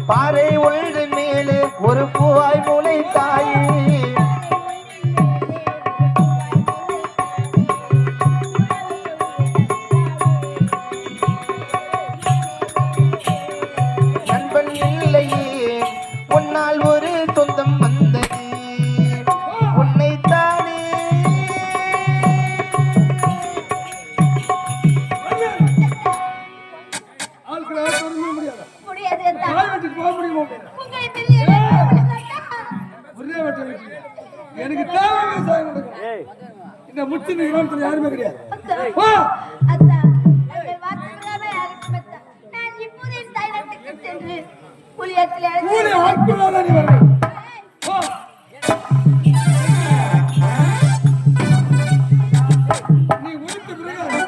பாறை ஒன்று மேலே ஒரு பூவாய் முளை தாயே நண்பன் இல்லையே உன்னால் ஒரு சொந்தம் வந்தது உன்னைத்தானே எனக்கு இந்த முச்சு நிறுவனத்தில் யாருமே கிடையாது. நீ உயிர்த்த பிறகு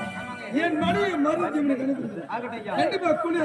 என் மனைவி மருந்து கண்டிப்பா கூலி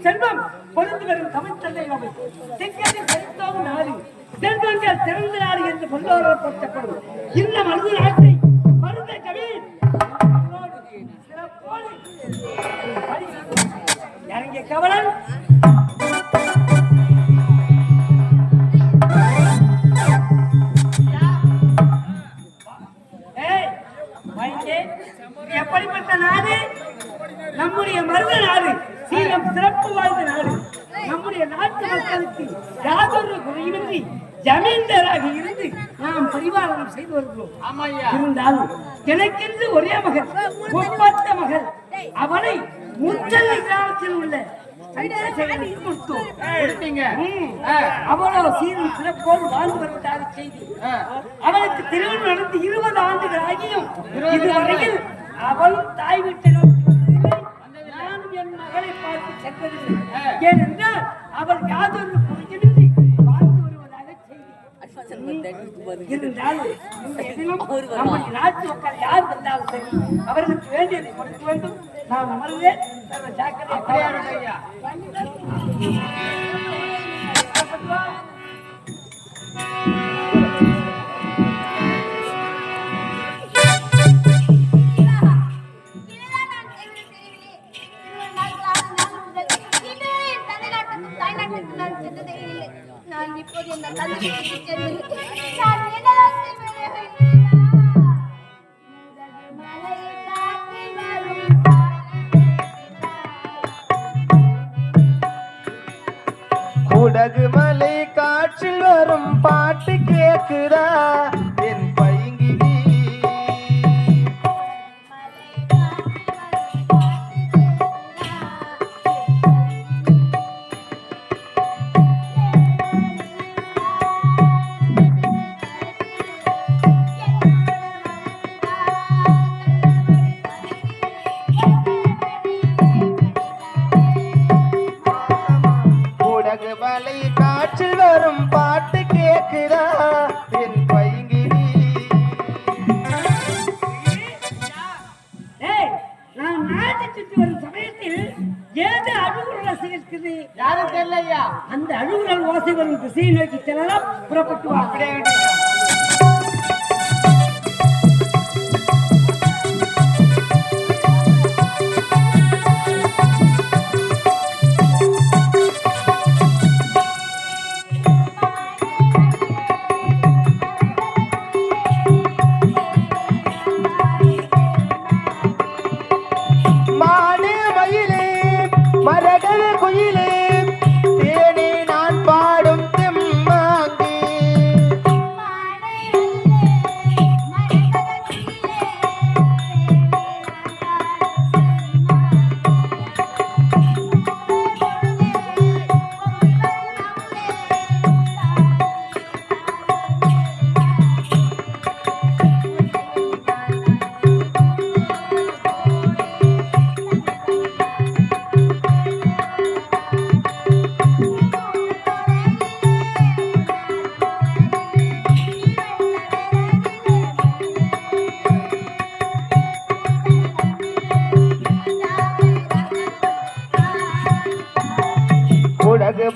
செல்வம் பொருந்து வரும் தமிழ் தந்தை செல்வங்கள் திறந்த நாடு என்று கொண்டோரப்பட்டப்படும் இந்த மருது நாட்டை மருத கவின் இறங்கிய கவலன் எப்படிப்பட்ட நாடு நம்முடைய மருத நாடு சீலம் சிறப்பு வாய்ந்த நாடு நம்முடைய நாட்டு மக்களுக்கு யாதொரு குறையின்றி ஜமீன்தாராக இருந்து நாம் பரிபாலனம் செய்து வருகிறோம். இருந்தாலும் எனக்கென்று ஒரே மகள் ஒப்பற்ற மகள் அவனை முச்சல்லை கிராமத்தில் உள்ள அவளோ சீரும் சிறப்போடு வாழ்ந்து வருவதாக செய்தி. அவளுக்கு திருமணம் நடந்து 20 ஆண்டுகள் ஆகியும் இதுவரையில் அவளும் தாய் வீட்டை நானும் என் மகளை பார்த்து சென்றதில்லை. ஏனென்றால் அவள் யாதொரு குறையின்றி வாழ்ந்து வருவதாக செய்தி. இருந்தாலும் நம்முடைய நாட்டு மக்கள் யார் வந்தாலும் சரி அவர்களுக்கு வேண்டியதை கொடுக்க வேண்டும். நான் அமர்ந்தேன் நான் இப்போது என்ன குடகு மலை காற்றில் வரும் பாட்டு கேக்குதா என் பைங்கிடி இருக்குது? யாரும் தெரியல ஐயா. அந்த அழுகுரல் ஓசை வரும் திசையை நோக்கி செல்லலாம். புறப்பட்டு வா.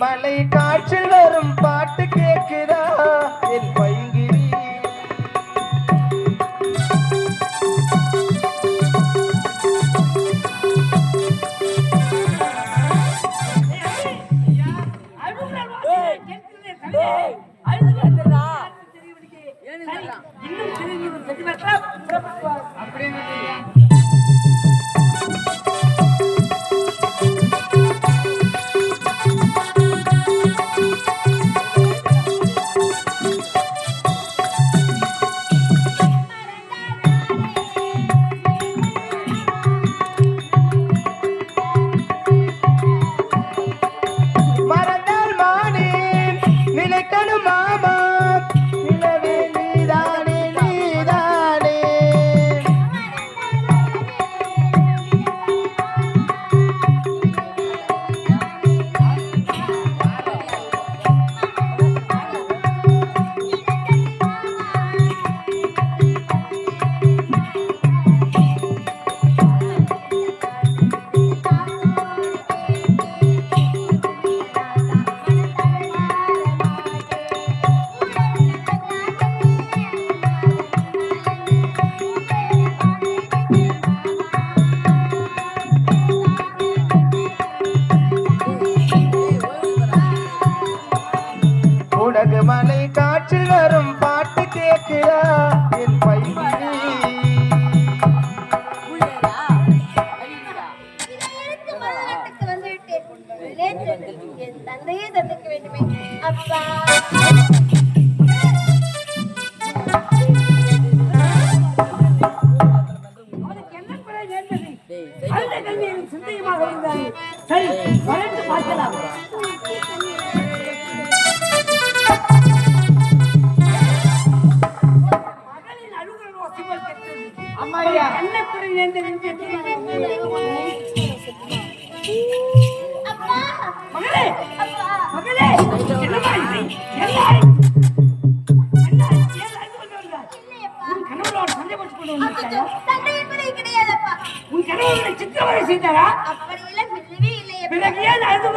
மலை காற்றில் வரும் பாட்டு கேட்குதா என் பைங்கிரி. மலை காற்றில் வரும் பாட்டு கேட்குதா என் பைங்கிரி. என் தந்தையே தந்திக்க வேண்டுமே அப்பா. சிந்தையமாக இருந்தாரு. சரி, வளர்ந்து பார்க்கலாம். சித்திரவதை செய்தாரா? பிறகு ஏன் அழுது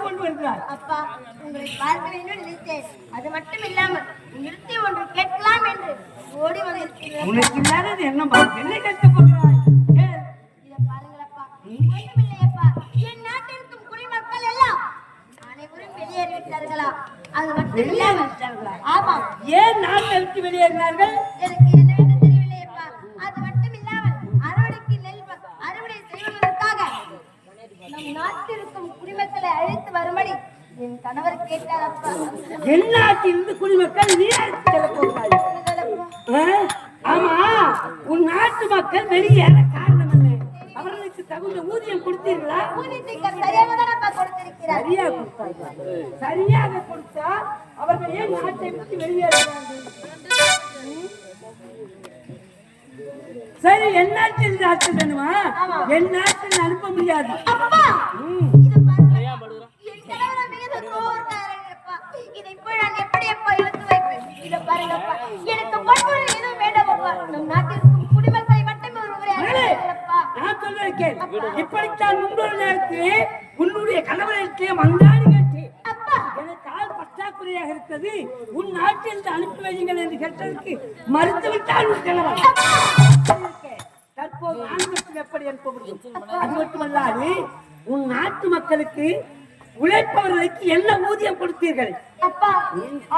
கொண்டு வருகிறார்? அப்பா, உங்களை பார்க்க வேண்டும் நினைத்தேன். அது மட்டும் இல்லாமல் நிறுத்தி ஒன்று கேட்கலாம் என்று ஓடி வந்திருக்கிறேன். உனக்கு இல்லாதது என்னப்பா? என்னை கஷ்டப்படுகிறாய்? இதை பாருங்களப்பா, ஒன்றுமில்லையப்பா. என் நாட்டில் இருக்கும் குடிமக்கள் எல்லாம் அனைவரும் வெளியேறிவிட்டார்களா? அது மட்டும் இல்லாமல் ஆமா, ஏன் நாட்டை விட்டு வெளியேறினார்கள்? எனக்கு என்னவென்று தெரியவில்லையப்பா. அது மட்டும் இல்லாமல் அறுவடைக்கு நெல் அறுவடை செய்வதற்காக நம் நாட்டில் இருக்கும் குடிமக்களை அழைத்து வரும்படி என் கணவர் கேட்டாரப்பா. என் நாட்டிலிருந்து குடிமக்கள் நீ அழைத்து செல்ல போகிறாய்? ஆமா, உன் நாட்டு மக்கள் வெளியேற காரணம் என்ன? அவர்களுக்கு தகுந்த ஊதியம் கொடுத்தீர்களா? ஊதியத்தை சரியாக தானப்பா கொடுத்திருக்கிறார். சரியா கொடுத்தார்கள். சரியாக கொடுத்தா அவர்கள் ஏன் நாட்டை விட்டு வெளியேறுகிறார்கள்? சரி, என் நாட்டில் நாட்டில் வேணுமா? என் நாட்டில் அனுப்ப முடியாது. அப்பா, இது பாருங்க, என் கணவர் மீது கோவக்காரப்பா. இதை போய் நான் எப்படி அப்பா எடுத்து வைப்பேன்? இதை பாருங்கப்பா, எனக்கு பொருள் எதுவும் வேண்டாம் அப்பா. நம் நாட்டில் குடிமக்களை மட்டும் ஒரு முறை அழைப்பா. நான் சொல்வதை கேள். இப்படித்தான் முன்னொரு நேரத்திலே உன்னுடைய கணவரிடத்திலே மன்றாடி கேட்டேன். எனக்கு ஆள் பற்றாக்குறையாக இருக்கிறது, உன் நாட்டில் அனுப்பி வையுங்கள் என்று கேட்டதற்கு மறுத்துவிட்டால் உன் கணவன். தற்போது ஆண்களுக்கு எப்படி அனுப்ப முடியும்? அது மட்டுமல்லாது உன் நாட்டு மக்களுக்கு உழைப்பவர்களுக்கு என்ன ஊதியம் கொடுத்தீர்கள்? அப்பா,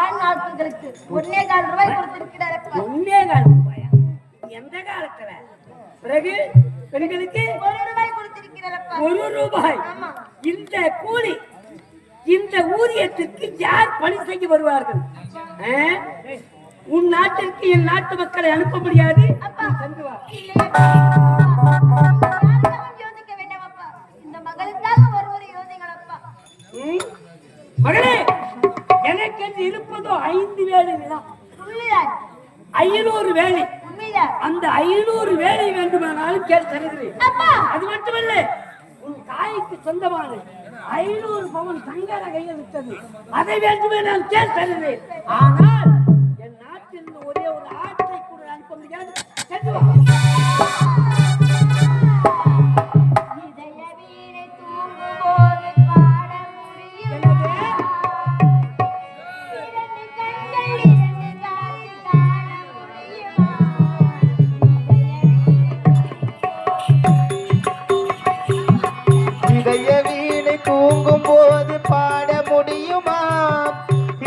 ஆண் நாட்களுக்கு 1.25 ரூபாய் கொடுத்திருக்கிறார் அப்பா. 1.25 ரூபாயா? எந்த காலத்துல? பிறகு பெண்களுக்கு 1 ரூபாய் கொடுத்திருக்கிறார் அப்பா. 1 ரூபாய். ஆமா. இந்த கூலி, இந்த ஊதியத்திற்கு யார் பணி செய்ய வருவார்கள்? உன் நாட்டிற்கு என் நாட்டு மக்களை அனுப்ப முடியாது. அப்பா, சென்று வா. யோசிக்க வேண்டாம் அப்பா, இந்த மகளுக்காக ஒருவரை யோசிங்கள் அப்பா. மகளே, எனக்கு என்று இருப்பதோ 5 வேலை நிலம், உண்மைதான். 500 வேலை. உண்மைதான். அந்த 500 வேலை வேண்டுமானாலும் கேள் தருகிறேன். அப்பா, அது மட்டுமல்ல, உன் தாய்க்கு சொந்தமான 500 பவுன் தங்க நகையை விட்டது, அதை வேண்டுமே நான் கேள் தருகிறேன். ஆனால் என் நாட்டில் ஒரே ஒரு ஆட்டை கூட அனுப்ப முடியாது. சென்று வா. இதய வீணை தூங்கும்போது பாட முடியுமா? இரண்டு கண்கள் இரண்டு காட்சி காண முடியுமா? இதய வீணை தூங்கும் போது பாட முடியுமா?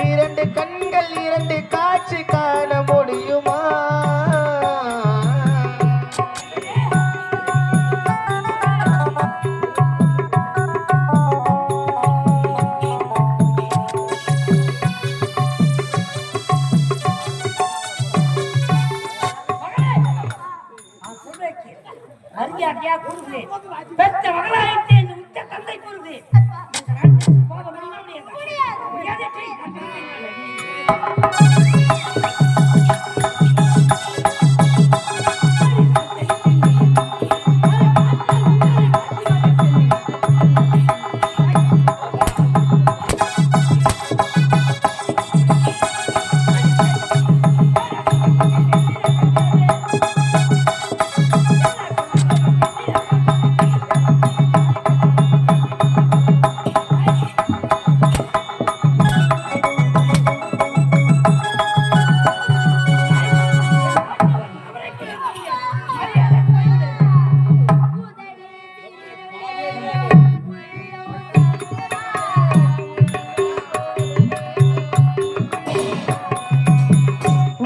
2 கண்கள் 2 காட்சி காண முடியுமா? அரியாட்டியா கூறுகிறேன், பெற்ற மகளாயிட்டே இந்த உச்ச தந்தை கூறுகிறேன். போக முடியாது. முடியாது.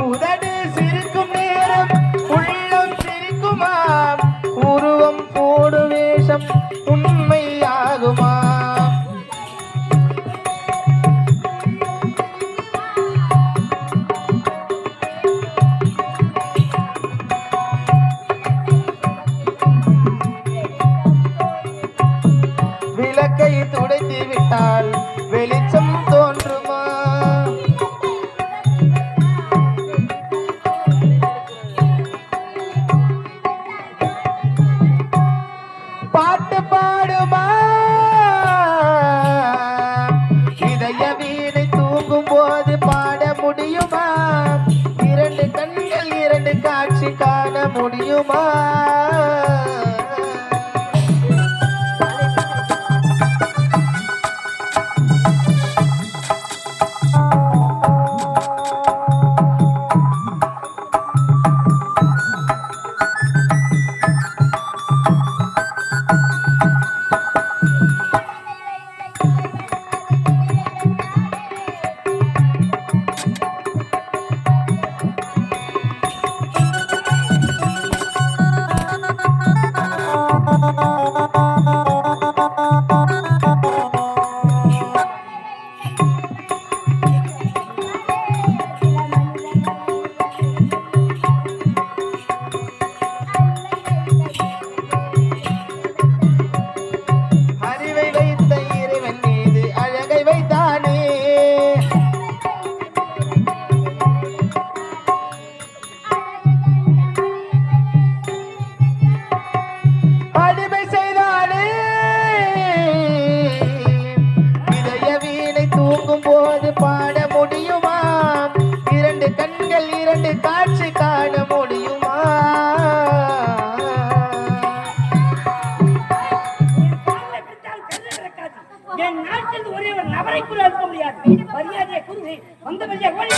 உதடு சிரிக்கும் நேரம் உள்ளம் சிரிக்குமா? உருவம் போடு வேஷம் உண்மையாகுமா? விளக்கை துடைத்து விட்டால் வெளிச்சம் தோன்றுமா? பாட்டு பாடுமா? இதய வீணை தூங்கும் போது பாட முடியுமா? 2 கண்கள் 2 காட்சி காண முடியுமா? இருக்கிறது ஒரே ஒரு நபரை கூட இருக்க முடியாது. மரியாதையை கூறி வந்த மரியாதை ஓடி.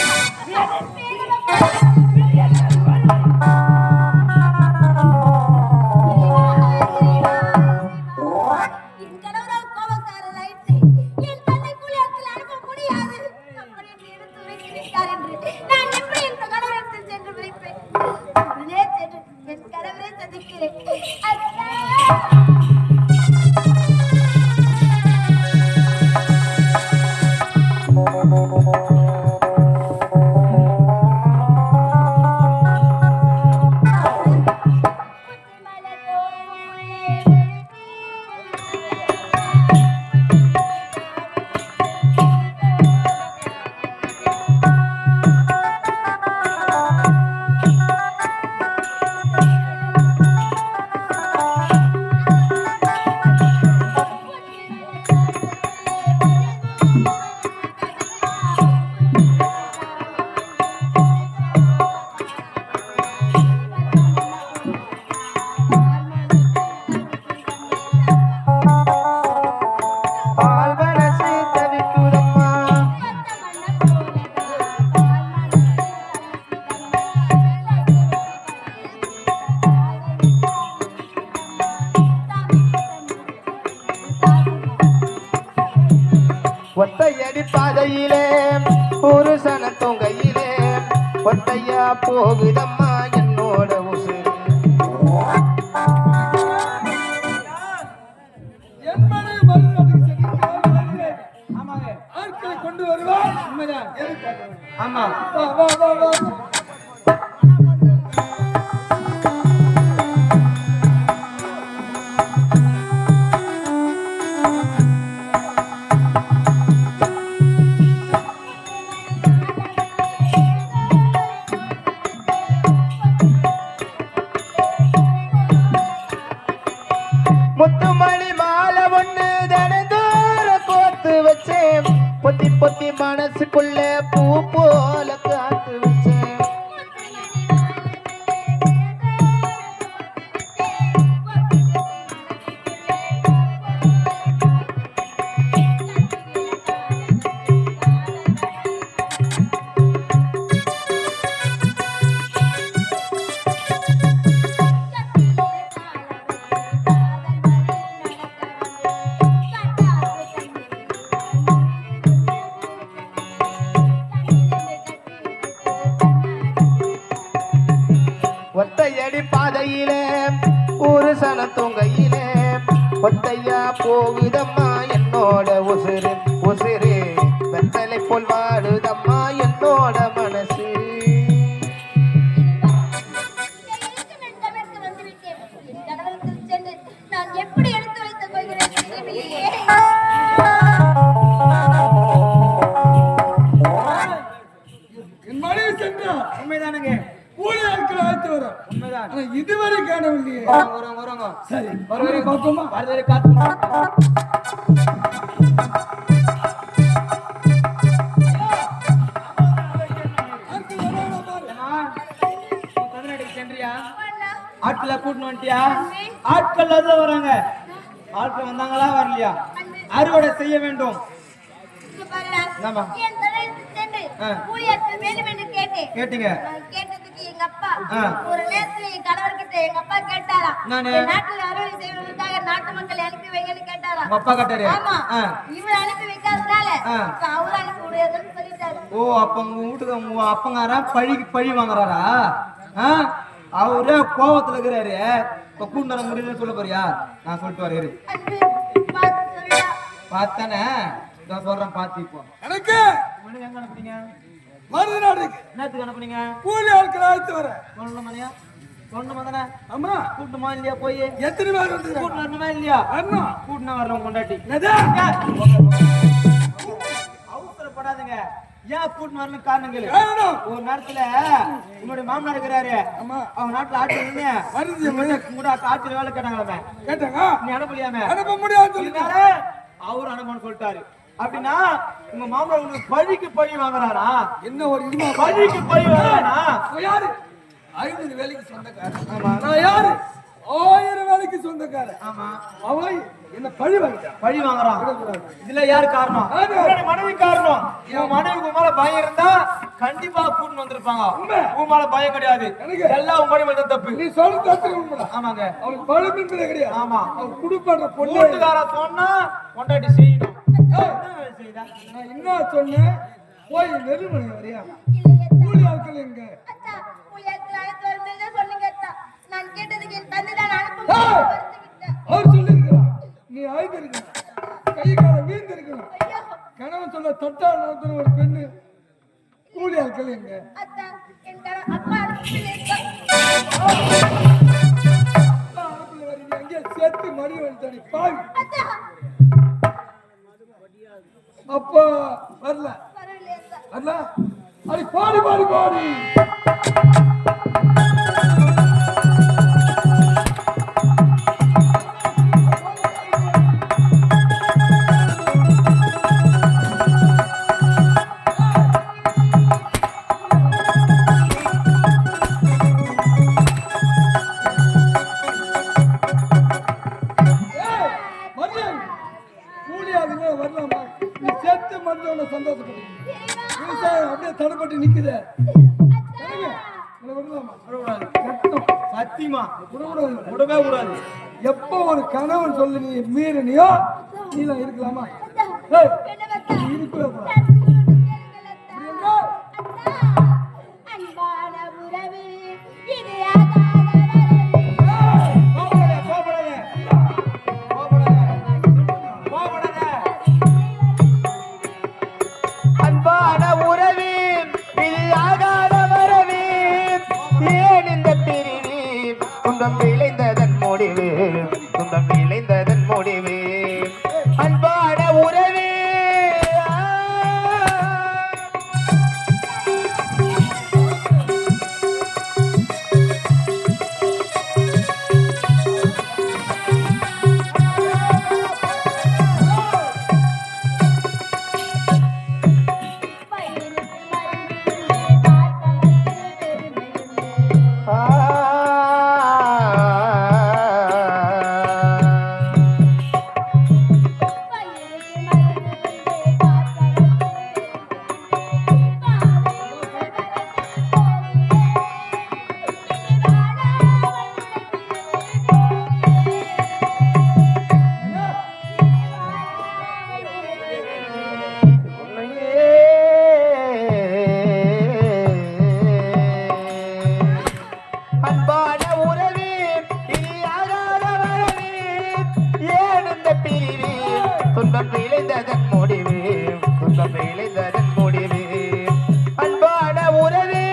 ஒத்தையடி பாதையிலே புருஷன தொங்கையிலே ஒத்தையா போகுதம்மா என்னோட உசுறு. கொண்டு வருவார். ஆமா முத்துமணி மாலை ஒண்ணு தனதோர கோத்து வச்சேன், பொத்தி பொத்தி மனசுக்குள்ள பூ போல காத்து வச்சேன். ஒத்தையடி பாதையிலே புருஷன தொங்கையிலே ஒத்தையா போகுதம்மா என்னோட உசுறு உசுறு. வெத்தலை போல் வாடுதம்மா என்னோட மனசு. நான் எப்படி எடுத்து வைத்து போகிறேன் தெரியவில்லையே. என் மனைவி சென்றா. உண்மைதானுங்க. கூலி ஆட்கள் அழைத்து வர. உண்மைதான். ஆனா இதுவரை காணவில்லையே. வருவாங்க. சரி வருவரை பார்ப்போமா? வருவரை காத்து சென்றியா? ஆட்களை கூட்டின்னு வந்துட்டியா? ஆட்கள் தான் வராங்க. ஆட்கள் வந்தாங்களா வரலையா? அறுவடை செய்ய வேண்டும். இங்க பாருடா. ஆமா. என் தொழிலுக்கு சென்று கூலியாட்கள் வேண்டும் என்று கேட்டேன். கேட்டீங்க? நான் கேட்டதுக்கு எங்க அப்பா ஒரு நேரத்துல என் கணவர்கிட்ட எங்க அப்பா கேட்டாராம். நானு என் நாட்டுல அறுவடை செய்வதற்காக நாட்டு மக்கள் அனுப்பி வைங்கன்னு கேட்டாராம். உங்க அப்பா கேட்டாரு? ஆமா. இவர் அனுப்பி வைக்காதனால அவரு அனுப்பி முடியாதுன்னு சொல்லிட்டாரு. ஓ, அப்ப உங்க வீட்டுக்கு உங்க அப்பங்காரா பழி வாங்குறாரா? அவரே கோவத்துல இருக்கிறாரு. இப்ப கூண்டு முடியலன்னு சொல்ல போறியா? நான் சொல்லிட்டு வரேன். அன்பு, பார்த்து சொல்லுடா. பார்த்தானே நான் சொல்றேன். பார்த்து இப்போ எனக்கு எங்க அனுப்புறீங்க? மருதநாடுக்கு. என்னத்துக்கு அனுப்புனீங்க? கூலி ஆட்கள் அழைத்து வர. மணியா சொன்ன தானே? ஆமா. கூட்டமா இல்லையா? போய் எத்தனை பேர் வந்து கூட்டு வரணுமா இல்லையா? அண்ணா கூட்டினா வரல கொண்டாட்டி. அவசரப்படாதுங்க. ஏன் கூட்டு வரணும் காரணங்கள் ஒரு நேரத்துல உங்களுடைய மாமனார் இருக்கிறாரு. அவங்க நாட்டுல ஆட்சி கூட ஆட்சியில வேலை கேட்டாங்களே. கேட்டாங்க. நீ அனுப்பலையாமே? அனுப்ப முடியாது சொல்லிட்டாரு. அவரு அனுப்பணும்னு சொல்லிட்டாரு. அப்படின்னா உங்க மாமனார் உங்களுக்கு பழிக்கு பழி வாங்குறாரா? என்ன ஒரு இதுமா பழிக்கு பழி வாங்குறாரா? யாரு 500 வேலைக்கு சொந்தக்காரர். நான் யாரு 1000 வேலைக்கு சொந்தக்காரன். ஆமா அவன் என்ன பழி வாங்கிட்டான். பழி வாங்குறான். விடக்கூடாது. இதுல யாரு காரணம்? நானு. உன்னோட மனைவி காரணம். இவன் மனைவிக்கு உன் மேல பயம் இருந்தா கண்டிப்பா கூட்டிட்டு வந்திருப்பாங்க. உண்மை. உன் மேல பயம் கிடையாது. எனக்கு. எல்லாம் உன் மனைவி தான் தப்பு. நீ சொல்றது அத்தனை உண்மைதான். ஆமாங்க. அவனுக்கு பழம் என்பதே கிடையாது. ஆமா. அவன் குடுப்பாடுற பொண்ணு. கூட்டுக்கார சொன்னா கொண்டாடி செய்யணும். ஏய், என்ன வேலை செய்தா? நான் என்ன சொன்னேன்? போய் நெருமணி வரியா? கூலி ஆட்கள் எங்க? அத்தா, புளியத்தில் அழைத்து வரும்பொழுது சொன்னீங்க அத்தா. நான் கேட்டதுக்கு என் தந்தை தான் அனுப்பும் ஏய்! மறுத்து விட்டார். அவர் சொல்லிருக்கிறார். நீ ஆய்ந்திருக்கணும். கை கால வீழ்ந்திருக்கணும். ஐயோ, கணவன் சொல்ல தொட்டால் நடத்துற ஒரு பெண்ணு. கூலி ஆட்கள் எங்க? அத்தா, என் அப்பா அனுப்பியிருக்கார். அனுப்புல வரீங்க. அங்கே சேர்த்து மணி வந்துட்டானே பாவி. அத்தா, அப்பா வரல. வரவில்லை அத்தா. வரல. அடி பாடி பாடி பாடி. ஏய், மரியாதை. கூலி ஆளுங்க வரலாமா? நீ சேர்த்து மருந்தவனை சந்தோஷப்படுங்க. விவசாயம் அப்படியே தடைப்பட்டு நிக்குது. சரிங்க? இதை விடலாமா? விடக்கூடாது. சட்டம். சத்தியமா விடக்கூடாது. விடவே கூடாது. எப்போ ஒரு கணவன் சொல்லி நீ மீறினியோ நீலாம் இருக்கலாமா? அத்தா, ஏய், என்ன அத்தா? நீ இருக்கவே கூடாது. நான் சொல்வது கேளுங்கள் அத்தா. அப்படி என்றால் அத்தா, அன்பான உறவு இது ஆகாத வரவு. ஏய், கோபப்படாத, கோபப்படாத. கோபப்படாத. கோபப்படாத. அன்பான உறவே பிரியாகாத வரவே ஏன் இந்த பிரிவே துன்பம் விளைந்ததன் முடிவு துன்பம் விளைந்ததன் முடிவு அன்பான உறவே பயிருக்கு மருந்தில்லை, பார்ப்பவர்க்கு பெருமையுண்டு. பயிருக்கு மருந்தில்லை, பார்ப்பவர்க்கு பெருமையுண்டு. பாதையில் வரத்தில் போகியே, இனி வாழாமல் அன்பான உறவே பிரியாகாத வரவே ஏன் இந்த பிரிவே துன்பம் விளைந்ததன் முடிவு துன்பம் விளைந்ததன் முடிவு அன்பான உறவே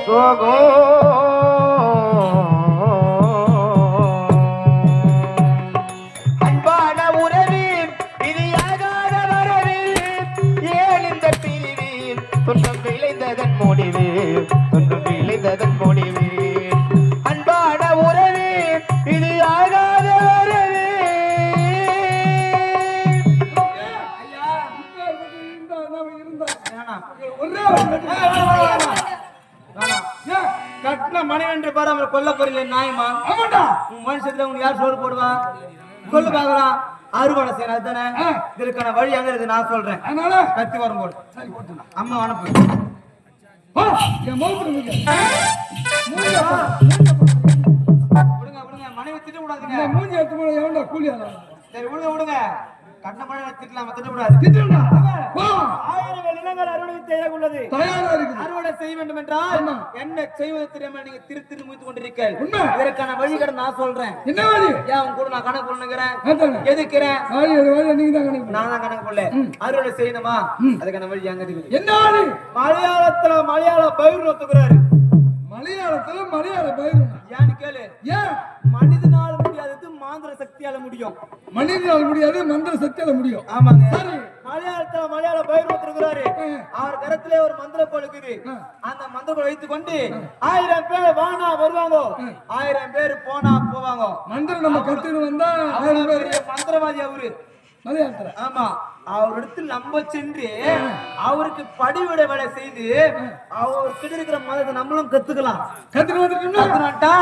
சோகோ அன்பான உறவே பிரியாகாத வரவே ஏன் இந்த பிரிவே துன்பம் விளைந்ததன் முடிவு துன்பம் விளைந்ததன் முடிவு அன்பான உறவே பிரியாகாத வரவே கட்டின மனைவென்று பாரு அவங்களை கொல்ல போறீங்க நியாயமா? ஆமாண்டா. உன் மனுஷத்துல உங்களுக்கு யார் சோறு போடுவா? சொல்லு பாக்கலாம். அறுவடை செய்யணும் அதுதானே? இதற்கான வழி எங்க இருக்கு நான் சொல்றேன். அதனால கத்தி வரும்போது சரி போட்டுடலாம். அம்மா அனுப்பு. வா, என் முகத்துல நிக்க. மூஞ்சிய விடுங்க விடுங்க மனைவி திட்ட கூடாதுங்க. இந்த மூஞ்சி எடுத்து போட எவன்டா கூலி ஆளா? சரி விடுங்க விடுங்க கண்ண மழை திட்டலாம் திட்டக்கூடாது. திட்டுடா. போ. 1000 இளங்கள் அறுவடை தேவையாக உள்ளது. தயாரா இருக்குது. அறுவடை செய்ய வேண்டும் என்றால் ஆமா. என்ன செய்வது தெரியாம நீங்க திரு முயற்சி கொண்டிருக்கீர்கள். உண்மை. இதற்கான வழிகளை நான் சொல்றேன். என்ன வழி? ஏன் உன் கூட நான் கணக்கு போடுங்கிறேன், அதானே. எதுக்குறேன், வழி அது வழி நீங்க தான் கணக்கு. நான் தான் கணக்கு போடல. அறுவடை செய்யணுமா, அதுக்கான வழி அங்க இருக்குது. என்ன வழி? மலையாளத்துல மலையாள பயிர் ஒத்துக்கிறாரு. மலையாளத்துல மலையாள பயிர். ஏன்னு கேளு. ஏன்? மனிதனால முடியாதது மாந்திர சக்தியால முடியும். மனிதனால் முடியாது, மந்திர சக்தியால முடியும். ஆமாங்க. சரி. மலையாளத்துல மலையாள பயிர் ஒத்துக்கிறாரு. அவர் கரத்திலே ஒரு மந்திர கோல் இருக்குது. அந்த மந்திர கோல் வைத்துக் கொண்டு 1000 பேர் வானா வருவாங்க, 1000 பேர் போனா போவாங்க. மந்திரம் நம்ம கத்துட்டு வந்தா 1000 பேர். மந்திரவாதி அவரு மலையாளத்துல. ஆமா. அவரிடத்தில் நம்ம சென்று அவருக்கு படிவிட வேலை செய்து அவர்கிட்ட இருக்கிற மதத்தை நம்மளும் கத்துக்கலாம். கத்துக்கிட்டா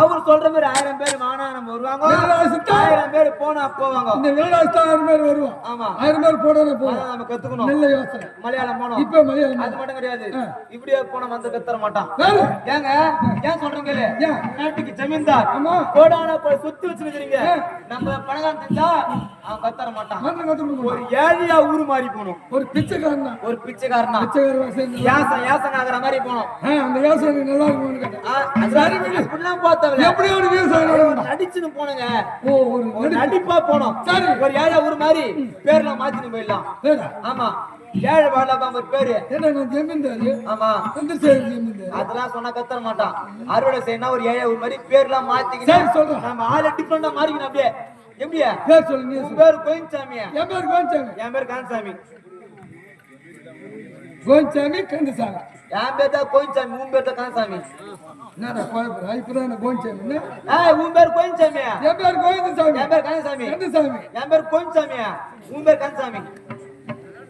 அவர் சொல்ற மாதிரி 1000 பேர் வானா நம்ம வருவாங்க, 1000 பேர் போனா போவாங்க. இந்த விளையாட்டு 1000 பேர் வருவோம். ஆமா. 1000 பேர் போனா போவோம். நம்ம கத்துக்கணும். நல்ல யோசனை. மலையாளம் போனோம். இப்ப மலையாளம் அது மட்டும் கிடையாது. இப்படியே போன வந்து கத்தற மாட்டான். ஏங்க ஏன் சொல்றீங்க? நாட்டுக்கு ஜமீன்தார் கோடான சொத்து வச்சிருக்கீங்க. நம்ம பணம் செஞ்சா அவன் கத்தற மாட்டான். ஒரு ஏழையா ஊரு மாறி போனோம். ஒரு பிச்சைக்காரனா, ஒரு பிச்சைக்காரனா, யாசன் ஆகிற மாதிரி போனோம். அந்த விவசாயம் நல்லா இருக்கும்னு கேட்டேன். அப்படிலாம் பார்த்தவங்க எப்படி ஒரு விவசாயம் நடிச்சுன்னு போனங்க. ஒரு நடிப்பா போனோம். சரி. ஒரு ஏழை ஊர் மாதிரி பேர்லாம் மாத்தின்னு போயிடலாம். ஆமா. ஏழை வாழலாம் ஒரு பேரு என்ன ஜமீன்தாரு. ஆமா. அதெல்லாம் சொன்னா கத்தற மாட்டான். அறுவடை செய்யணும் ஒரு ஏழை ஊர் மாதிரி பேர்லாம் மாத்திக்கிட்டு நம்ம ஆளை டிஃபரெண்டா மாறிக்கணும். அப்படியே எப்படியா பேர் சொல்லு. நீ பேர் கோயின்சாமியா? என் பேர் கோயின்சாமி. என் பேர் கான்சாமி. கோயின்சாமி கந்தசாமி. என் பேர் தான் கோயின்சாமி, உன் பேர் தான் கான்சாமி. என்னடா கோயம்புறா? இப்பதான் கோயின்சாமி. உன் பேர் கோயின்சாமியா? என் பேர் கோயின்சாமி. என் பேர் கான்சாமி. கந்தசாமி. என் பேர் கோயின்சாமியா? உன் பேர் கான்சாமி.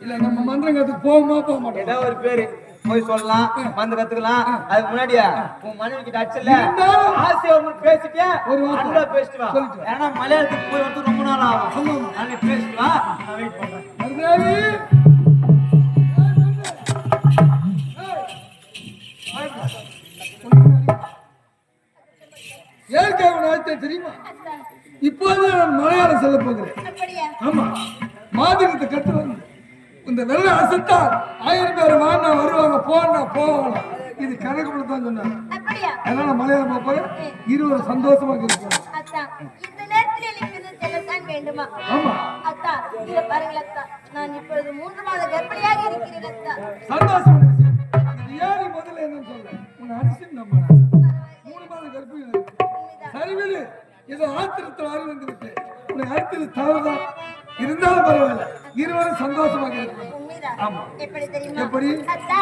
இல்ல நம்ம மந்திரங்கத்துக்கு போக மாட்டோம். ஏதோ ஒரு பேரு போய் சொல்லலாம், வந்து கத்துக்கலாம். அதுக்கு முன்னாடியா உன் மனைவி கிட்ட அடிச்சல ஆசையா ஒரு பேசிட்டியா ஒரு அன்பா பேசிட்டு வா. ஏன்னா மலையாளத்துக்கு போய் வந்து ரொம்ப நாள் ஆகும். நானே பேசிட்டு வா, நான் வெயிட் பண்றேன். ஏற்கனவே தெரியுமா? இப்போது நான் மலையாளம் சொல்ல போகிறேன். ஆமா. மாதிரத்தை கட்டு வந்து இந்த வெள்ள அசத்தால் 1000 பேர் வானா வருவாங்க, போனா போவாங்க. இது கணக்கு கூட தான் சொன்னாங்க. அதனால மலையாளம் போறேன். இருவரும் சந்தோஷமா இருப்பாங்க. இந்த நேரத்தில் எனக்கு செல்லத்தான் வேண்டுமா? ஆமா. அத்தா, இத பாருங்கள் அத்தா, நான் இப்பொழுது 3 மாத கர்ப்பிணியாக இருக்கிறேன் அத்தா. சந்தோஷம். ஏறி முதல்ல என்னன்னு சொல்றேன். உன்னை அடிச்சு நம்ம 3 மாத கர்ப்பிணி. சரி விடு. ஏதோ ஆத்திரத்தில் அறிவு வந்து விட்டு உன்னை அடுத்தது தவறுதான் இருந்தாலும் பரவாயில்ல. இருவரும் சந்தோஷமாக இருக்கணும். ஆமா. எப்படி தெரியுமா? எப்படி? அத்தா,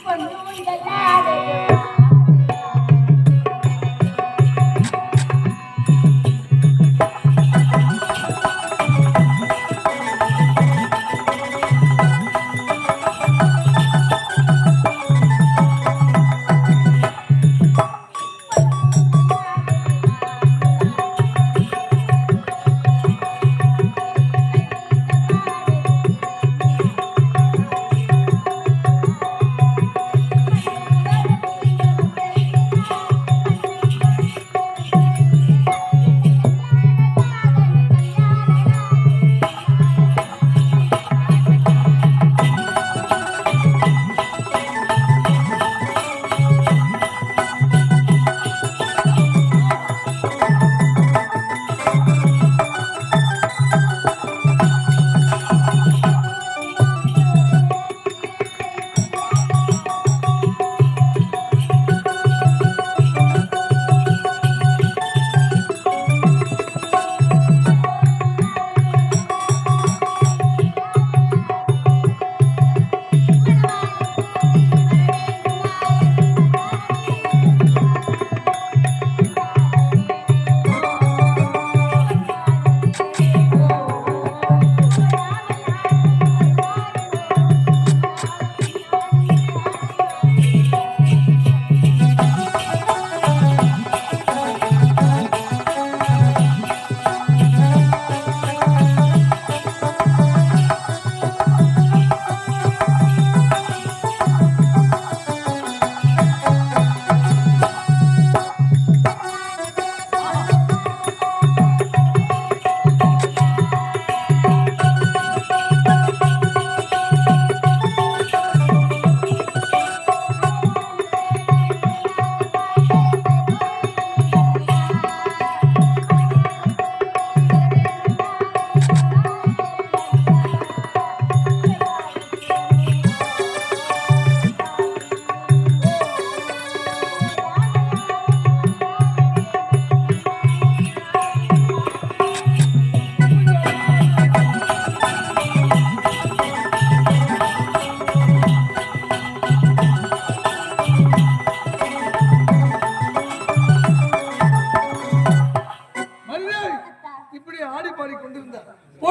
பொன்னுங்களாலே இப்படி ஆடி பாடி கொண்டிருந்தார்.